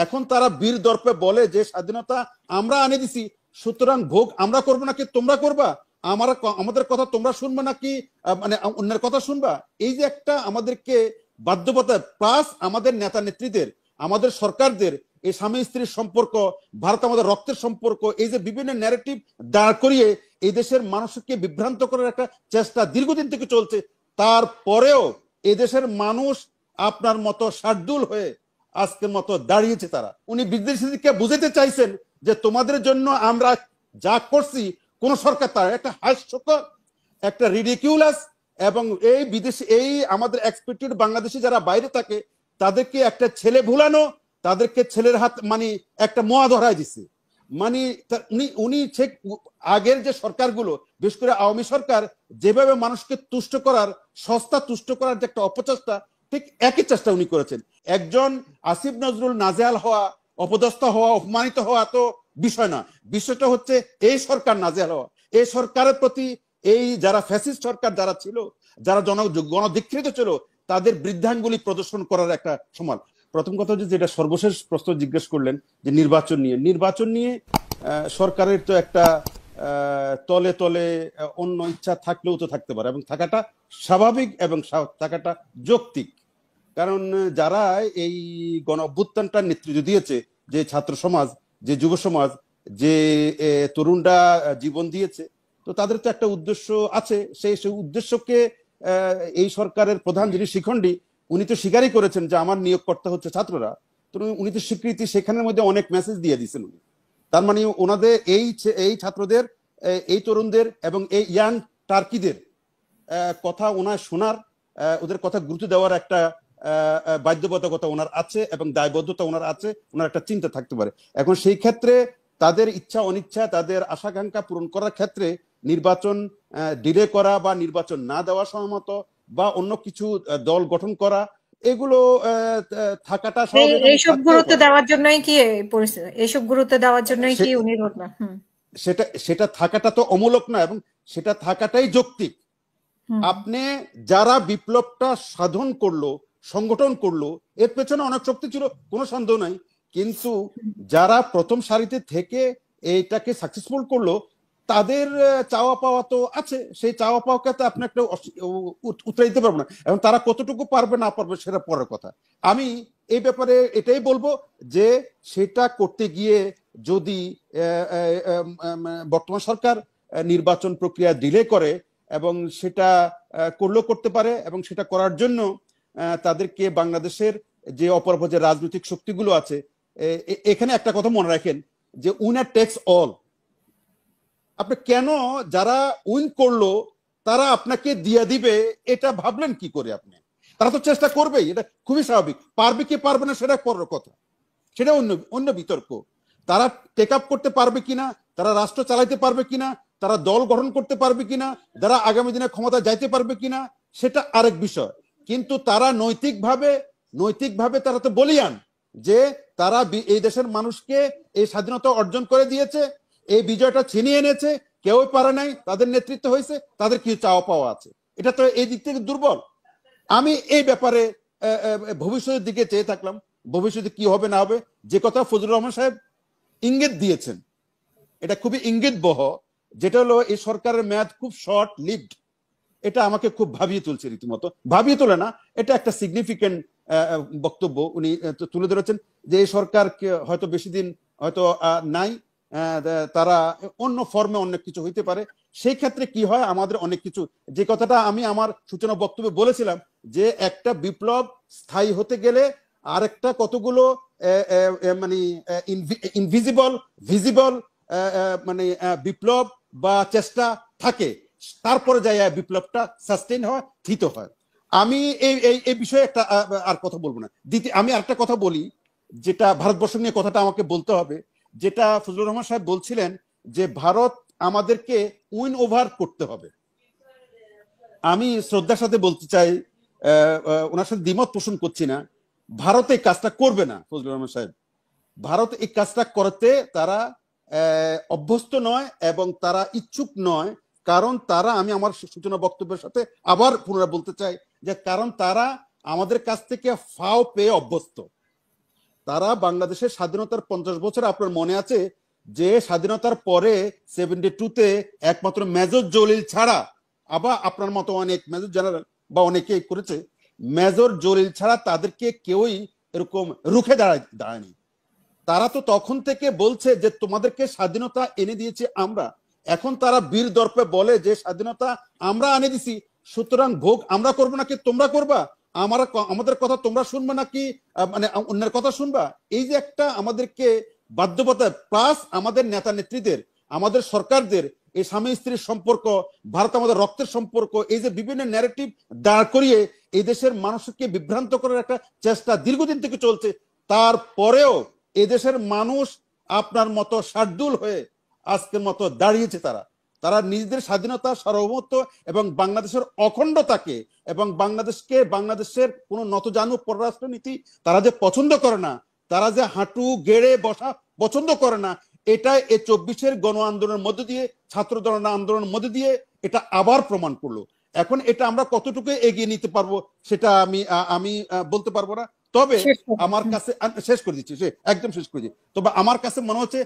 এখন তারা বীর দর্পে বলে যে স্বাধীনতা আমরা আনে দিছি, সুতরাং ভোগ আমরা করবো নাকি তোমরা করবা, আমাদের কথা তোমরা শুনবে নাকি মানে অন্যের কথা শুনবা। এই যে একটা আমাদেরকে বাধ্যবাধকতা, প্লাস আমাদের নেতা নেত্রীদের, আমাদের সরকারদের এই স্বামী স্ত্রীর সম্পর্ক, ভারত আমাদের রক্তের সম্পর্ক, এই যে বিভিন্ন ন্যারেটিভ দাঁড় করিয়ে এই দেশের মানুষকে বিভ্রান্ত করার একটা চেষ্টা দীর্ঘদিন থেকে চলছে। তারপরেও এই দেশের মানুষ আপনার মতো শার্দুল হয়ে আজকের মতো দাঁড়িয়েছে। তারা উনি বিদেশিকে বুঝাতে চাইছেন যে তোমাদের জন্য আমরা যা করছি কোন সরকার, তার একটা হাস্যকর, একটা রিডিকিউলাস, এবং এই বিদেশি এই আমাদের এক্সপেক্টেড বাংলাদেশি যারা বাইরে থাকে তাদেরকে একটা ছেলে ভুলানো, তাদেরকে ছেলের হাত মানে একটা মোয়া ধরাই দিছে। মানে উনি ঠিক আগের যে সরকারগুলো, বিশেষ করে আওয়ামী সরকার যেভাবে মানুষকে তুষ্ট করার, সস্তা তুষ্ট করার যে একটা অপচেষ্টা, ঠিক একই চেষ্টা উনি করেছেন। একজন আসিফ নজরুল নাজেহাল হওয়া, অপদস্থ হওয়া, অপমানিত হওয়া তো বিষয় না, বিষয়টা হচ্ছে এই সরকার নাজেহাল হওয়া। এই সরকারের প্রতি এই যারা ফ্যাসিস্ট সরকার যারা ছিল, যারা গণধিক্ষিত ছিল, তাদের বৃদ্ধাঙ্গুলি প্রদর্শন করার একটা সময়। প্রথম কথা হচ্ছে যেটা সর্বশেষ প্রশ্ন জিজ্ঞেস করলেন যে নির্বাচন নিয়ে সরকারের তো একটা তলে তলে অন্য ইচ্ছা থাকলেও তো থাকতে পারে, এবং থাকাটা স্বাভাবিক এবং থাকাটা যৌক্তিক। কারণ যারা এই গণ অভ্যুত্থানটার নেতৃত্ব দিয়েছে, যে ছাত্র সমাজ, যে যুব সমাজ, যে তরুণরা জীবন দিয়েছে, তো তাদের তো একটা উদ্দেশ্য আছে। সেই উদ্দেশ্যকে এই সরকারের প্রধান যিনি শিখণ্ডী, উনি তো স্বীকারই করেছেন যে আমার নিয়োগকর্তা হচ্ছে ছাত্ররা। তো উনি তো স্বীকৃতি সেখানের মধ্যে অনেক মেসেজ দিয়ে দিয়েছেন উনি। তার মানে ওনাদের এই ছাত্রদের, এই তরুণদের এবং এই ইয়াং টার্কিদের কথা ওনার শোনার, ওদের কথা গুরুত্ব দেওয়ার একটা বাধ্যবাধকতা ওনার আছে এবং দায়বদ্ধতা ওনার আছে, ওনার একটা চিন্তা থাকতে পারে। এখন সেই ক্ষেত্রে তাদের ইচ্ছা অনিচ্ছা, তাদের আশাকাঙ্ক্ষা পূরণ করার ক্ষেত্রে নির্বাচন ডিলে করা বা নির্বাচন না দেওয়া সময় বা অন্য কিছু দল গঠন করা, এগুলো থাকাটা এইসব গুরুত্ব দেওয়ার জন্যই কি পরিস্থিতি, এইসব গুরুত্ব দেওয়ার জন্যই কি উনি সেটা থাকাটা তো অমূলক না, এবং সেটা থাকাটাই যৌক্তিক। আপনি যারা বিপ্লবটা সাধন করলো, সংগঠন করলো, এর পেছনে অনেক শক্তি ছিল, কোনো সন্দেহ নাই। কিন্তু যারা প্রথম সারিতে থেকে এইটাকে সাকসেসফুল করলো, তাদের চাওয়া পাওয়া তো আছে। সেই চাওয়া পাওয়াকে তো আপনি একটা উতরে দিতে পারবো না। এবং তারা কতটুকু পারবে না পারবে সেটা পরের কথা। আমি এই ব্যাপারে এটাই বলবো যে সেটা করতে গিয়ে যদি বর্তমান সরকার নির্বাচন প্রক্রিয়া ডিলে করে, এবং সেটা করলেও করতে পারে, এবং সেটা করার জন্য তাদেরকে বাংলাদেশের যে অপরাপর রাজনৈতিক শক্তিগুলো আছে, এখানে একটা কথা মনে রাখেন যে উইনার টেক্স অল। আপনি কেন যারা উইন করলো তারা আপনাকে দিয়ে দিবে এটা ভাবলেন কি করে? আপনি তারা তো চেষ্টা করবেই, এটা খুবই স্বাভাবিক। পারবে কি পারবে না সেটা পরের কথা, সেটা অন্য বিতর্ক। তারা টেক আপ করতে পারবে কিনা, তারা রাষ্ট্র চালাইতে পারবে কিনা, তারা দল গঠন করতে পারবে কিনা, যারা আগামী দিনে ক্ষমতা যাইতে পারবে কিনা, সেটা আরেক বিষয়। কিন্তু তারা নৈতিকভাবে তারা তো বলিয়ান যে তারা এই দেশের মানুষকে এই স্বাধীনতা অর্জন করে দিয়েছে, এই বিজয়টা ছিনিয়ে এনেছে, কেউ পারে নাই, তাদের নেতৃত্ব হয়েছে, তাদের কি চাওয়া পাওয়া আছে। এটা তো এই দিক থেকে দুর্বল। আমি এই ব্যাপারে ভবিষ্যতের দিকে চেয়ে থাকলাম, ভবিষ্যতে কি হবে না হবে। যে কথা ফজলুর রহমান সাহেব ইঙ্গিত দিয়েছেন, এটা খুবই ইঙ্গিত বহ, যেটা হলো এই সরকারের মেয়াদ খুব শর্ট লিভড। এটা আমাকে খুব ভাবিয়ে তুলছে, রীতিমতো ভাবিয়ে তোলে না, এটা একটা সিগনিফিকেন্ট বক্তব্য উনি তুলে ধরেছেন যে এই সরকার হয়তো বেশি দিন হয়তো নাই, তারা অন্য ফর্মে অনেক কিছু হইতে পারে। সেই ক্ষেত্রে কি হয়, আমাদের অনেক কিছু, যে কথাটা আমি আমার সূচনা বক্তব্যে বলেছিলাম যে একটা বিপ্লব স্থায়ী হতে গেলে আরেকটা কতগুলো মানে ইনভিজিবল ভিজিবল মানে বিপ্লব বা চেষ্টা থাকে, তারপরে যাই বিপ্লবটা সাস্টেইন হয়, থিত হয়। আমি এই বিষয়ে একটা আর কথা বলবো না। আমি আরেকটা কথা বলি, যেটা ভারতবর্ষ নিয়ে কথাটা আমাকে বলতে হবে, যেটা ফজলুর রহমান সাহেব বলছিলেন যে ভারত আমাদেরকে উইন ওভার করতে হবে। আমি শ্রদ্ধার সাথে বলতে চাই, ওনার সাথে দ্বিমত পোষণ করছি না, ভারত এই কাজটা করবে না। ফজলুর রহমান সাহেব, ভারত এই কাজটা করতে তারা অভ্যস্ত নয় এবং তারা ইচ্ছুক নয়। কারণ তারা, আমি আমার সূচনা বক্তব্যের সাথে আবার পুনরায় বলতে চাই যে কারণ তারা আমাদের কাছ থেকে ফাও পেয়ে অভ্যস্ত। তারা বাংলাদেশের স্বাধীনতার 50 বছর, আপনার মনে আছে যে স্বাধীনতার পরে 72-তে একমাত্র মেজর জলিল ছাড়া, আবার আপনার মতো অনেক মেজর জেনারেল বা অনেকেই করেছে, মেজর জলিল ছাড়া তাদেরকে কেউই এরকম রুখে দাঁড়ায়নি। তারা তো তখন থেকে বলছে যে তোমাদেরকে স্বাধীনতা এনে দিয়েছি আমরা। এখন তারা বীর দর্পে বলে যে স্বাধীনতা আমরা এনে দিছি, সুতরাং ভোগ আমরা করবো নাকি তোমরা করবা, আমাদের কথা তোমরা শুনবে নাকি মানে অন্যের কথা শুনবা। এই যে একটা আমাদেরকে বাধ্যবাধকতা, প্লাস আমাদের নেতা নেত্রীদের, আমাদের সরকারদের এই স্বামী স্ত্রীর সম্পর্ক, ভারত আমাদের রক্তের সম্পর্ক, এই যে বিভিন্ন ন্যারেটিভ দাঁড় করিয়ে এই দেশের মানুষকে বিভ্রান্ত করার একটা চেষ্টা দীর্ঘদিন থেকে চলছে। তারপরেও এদেশের মানুষ আপনার মতো শার্দুল হয়ে আজকের মতো দাঁড়িয়েছে। তারা নিজেদের স্বাধীনতা, সার্বভৌমত্ব এবং বাংলাদেশের অখণ্ডতাকে এবং বাংলাদেশের কোন নতজানু পররাষ্ট্র নীতি তারা যে পছন্দ করে না, তারা যে হাঁটু গেড়ে বসা পছন্দ করে না, এটা এই 24-এর গণ আন্দোলনের মধ্য দিয়ে, ছাত্র আন্দোলনের মধ্য দিয়ে এটা আবার প্রমাণ করলো। এখন এটা আমরা কতটুকু এগিয়ে নিতে পারবো সেটা আমি বলতে পারবো না। তবে আমার কাছে শেষ করে দিচ্ছি, একদম শেষ করে দিচ্ছি। তবে আমার কাছে মনে হচ্ছে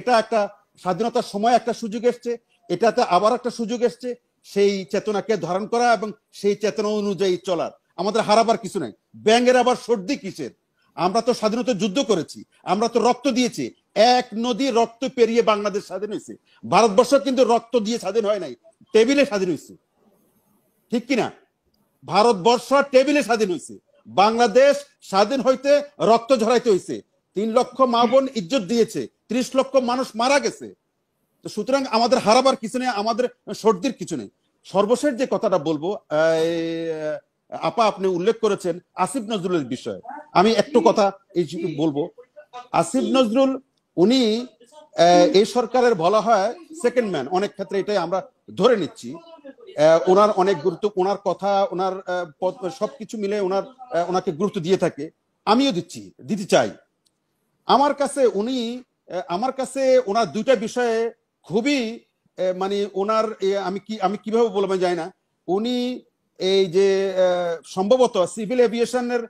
এটা একটা স্বাধীনতার সময় একটা সুযোগ এসছে, এটাতে আবার একটা সুযোগ এসছে সেই চেতনাকে ধারণ করা এবং সেই চেতনা অনুযায়ী চলার। আমাদের হারাবার কিছু নাই, ব্যাঙের আবার সর্দি কিসের? আমরা তো স্বাধীনতা যুদ্ধ করেছি, আমরা তো রক্ত দিয়েছি, এক নদী রক্ত পেরিয়ে বাংলাদেশ স্বাধীন হয়েছে। ভারতবর্ষ কিন্তু রক্ত দিয়ে স্বাধীন হয় নাই, টেবিলে স্বাধীন হয়েছে, ঠিক কিনা? ভারতবর্ষ টেবিলে স্বাধীন হয়েছে, বাংলাদেশ স্বাধীন হইতে রক্ত ঝরাইতে হয়েছে। 3 লক্ষ মা বোন ইজ্জত দিয়েছে, 30 লক্ষ মানুষ মারা গেছে। তো সুতরাং আমাদের হারাবার কিছু নেই, আমাদের সর্দির কিছু নেই। সর্বশেষ যে কথাটা বলবো, আপা আপনি উল্লেখ করেছেন আসিফ নজরুলের বিষয়ে, আমি একটু কথা বলবো। আসিফ নজরুল উনি এই সরকারের বলা হয় সেকেন্ড ম্যান, অনেক ক্ষেত্রে এটাই আমরা ধরে নিচ্ছি। ওনার অনেক গুরুত্ব, ওনার কথা, ওনার সবকিছু মিলে ওনাকে গুরুত্ব দিয়ে থাকে, আমিও দিতে চাই। আমার কাছে ওনার দুইটা বিষয়ে খুবই মানে ওনার আমি কিভাবে বলবো জানি না। উনি এই যে সম্ভবত সিভিল এভিয়েশনের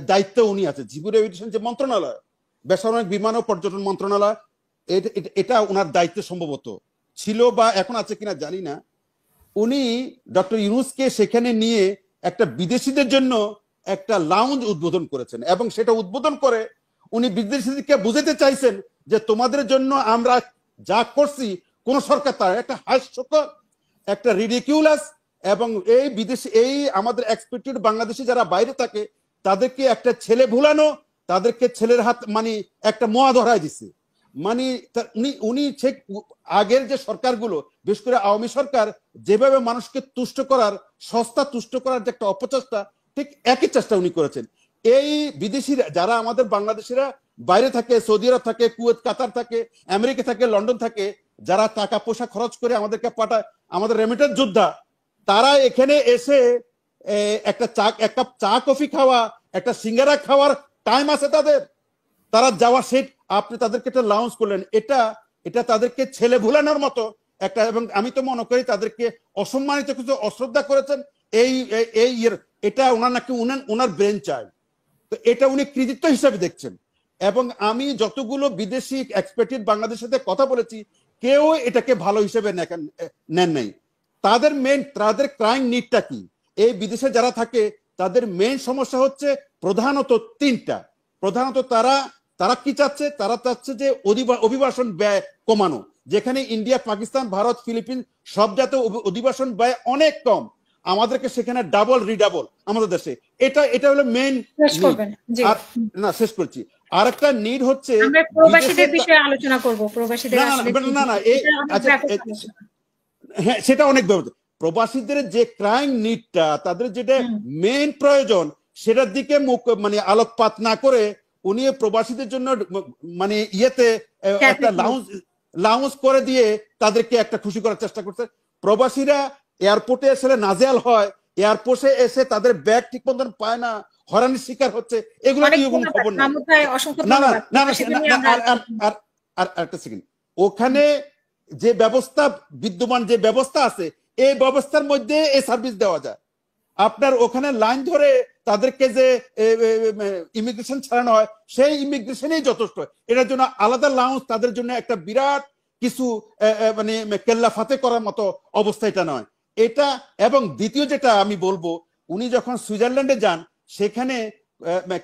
দায়িত্ব উনি আছে, সিভিল এভিয়েশন যে মন্ত্রণালয়, বেসামরিক বিমান ও পর্যটন মন্ত্রণালয়, এটা ওনার দায়িত্ব সম্ভবত ছিল বা এখন আছে কিনা জানি না। উনি ডক্টর ইউনূসকে সেখানে নিয়ে একটা বিদেশিদের জন্য একটা লাউঞ্জ উদ্বোধন করেছেন এবং সেটা উদ্বোধন করে উনি বিদেশিদেরকে বুঝাতে চাইছেন যে তোমাদের জন্য আমরা যা করছি কোন সরকার, তার একটা হাস্যকর, একটা রিডিকিউলাস, এবং এই আমাদের এক্সপেক্টেড বাংলাদেশি যারা বাইরে থাকে তাদেরকে একটা ছেলে ভুলানো, তাদেরকে ছেলের হাত মানে একটা মোয়া ধরায় দিছে। মানে উনি ঠিক আগের যে সরকারগুলো, বিশেষ করে আওয়ামী সরকার যেভাবে মানুষকে তুষ্ট করার, সস্তা তুষ্ট করার যে একটা অপচেষ্টা, ঠিক একই চেষ্টা উনি করেছেন। এই বিদেশিরা যারা আমাদের বাংলাদেশিরা বাইরে থাকে, সৌদি আরব থাকে, কুয়েত, কাতার থাকে, আমেরিকা থাকে, লন্ডন থাকে, যারা টাকা পয়সা খরচ করে আমাদেরকে পাঠায়, আমাদের রেমিটেন্স যোদ্ধা, তারা এখানে এসে এক কাপ চা কফি খাওয়া, একটা সিঙ্গারা খাওয়ার টাইম আছে তাদের? তারা যাওয়া সেট আপনি তাদেরকে একটা লাউঞ্জ করলেন, এটা তাদেরকে ছেলে ভুলানোর মতো একটা, এবং আমি তো মনে করি তাদেরকে অসম্মানিত কিছু অশ্রদ্ধা করেছেন। এটা ওনার নাকি ওনার ব্রেন চাইল্ড, তো এটা উনি কৃতিত্ব হিসাবে দেখছেন। এবং আমি যতগুলো বিদেশি এক্সপেক্টেড বাংলাদেশের সাথে কথা বলেছি, কেউ এটাকে ভালো হিসেবে নেন নাই। তাদের ক্রাইম নিডটা কি? এই বিদেশে যারা থাকে তাদের মেইন সমস্যা হচ্ছে প্রধানত 3টা। প্রধানত তারা কি চাচ্ছে? তারা চাচ্ছে যে অভিবাসন ব্যয় কমানো, যেখানে ইন্ডিয়া, পাকিস্তান, ভারত, ফিলিপিন সব জাতীয় অভিবাসন ব্যয় অনেক কম, আমাদেরকে সেখানে ডাবল রিডাবল আমাদের দেশে। এটা হলো মেইন। না, শেষ করছি। আর একটা নিড হচ্ছে প্রবাসীদের বিষয়ে আলোচনা করব। প্রবাসীদের হ্যাঁ, সেটা অনেক ব্যাপার। প্রবাসীদের যে ক্রাইম নিডটা, তাদের যেটা মেইন প্রয়োজন, সেটার দিকে মানে আলোকপাত না করে উনি প্রবাসীদের জন্য মানে একটা লাউঞ্জ করে দিয়ে তাদেরকে একটা খুশি করার চেষ্টা করছে। প্রবাসীরা এয়ারপোর্টে এসে নাজেহাল হয়, এয়ারপোর্টে এসে তাদের ব্যাগ ঠিক মতন পায় না, হয়রানির শিকার হচ্ছে, এগুলো কি কোনো খবর না? আর একটা সেকেন্ড, ওখানে যে ব্যবস্থা বিদ্যমান, যে ব্যবস্থা আছে, এই ব্যবস্থার মধ্যে এই সার্ভিস দেওয়া যায়। আপনার ওখানে লাইন ধরে তাদেরকে যে ইমিগ্রেশন ছাড়ানো হয় সেই ইমিগ্রেশনই যথেষ্ট। এটার জন্য আলাদা লাউঞ্জ তাদের জন্য একটা বিরাট কিছু মানে কেল্লা ফাতে করার মতো অবস্থা এটা নয় এটা। এবং দ্বিতীয় যেটা আমি বলবো, উনি যখন সুইজারল্যান্ডে যান সেখানে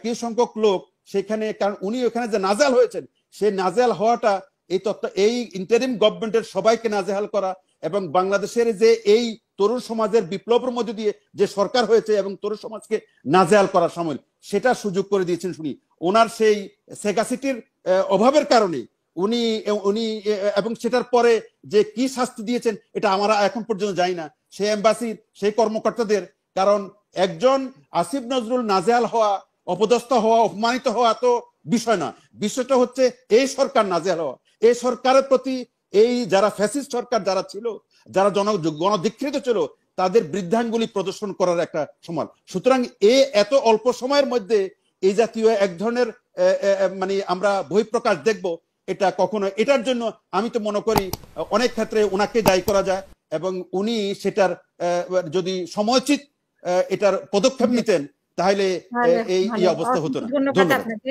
কিছু সংখ্যক লোক সেখানে, কারণ উনি ওখানে যে নাজেহাল হয়েছেন, সেই নাজেহাল হওয়াটা এই ইন্টারিম গভর্নমেন্টের সবাইকে নাজেহাল করা এবং বাংলাদেশের যে এই তরুণ সমাজের বিপ্লবের মধ্যে দিয়ে যে সরকার হয়েছে এবং তরুণ সমাজকে নাজেহাল করার সময় সেটা সুযোগ করে দিয়েছেন শুনি। ওনার সেই সেগাসিটির অভাবের কারণে উনি উনি এবং সেটার পরে যে কি শাস্তি দিয়েছেন এটা আমরা এখন পর্যন্ত জানি না সেই এম্বাসির সেই কর্মকর্তাদের। কারণ একজন আসিফ নজরুল নাজেহাল হওয়া, অপদস্থ হওয়া, অপমানিত হওয়া তো বিষয় না, বিষয়টা হচ্ছে এই সরকার নাজেহাল হওয়া। এই সরকারের প্রতি এই যারা ফ্যাসিস্ট সরকার যারা ছিল, যারা গণধিকৃত ছিল, তাদের বৃদ্ধাঙ্গুলি প্রদর্শন করার একটা সময়। সুতরাং এত অল্প সময়ের মধ্যে এই জাতীয় এক ধরনের মানে আমরা বহিঃপ্রকাশ দেখব, এটা কখনো, এটার জন্য আমি তো মনে করি অনেক ক্ষেত্রে ওনাকে দায়ী করা যায় এবং উনি সেটার যদি সময়োচিত এটার পদক্ষেপ নিতেন তাহলে এই অবস্থা হতো না। ধন্যবাদ ধন্যবাদ। আপনাকে।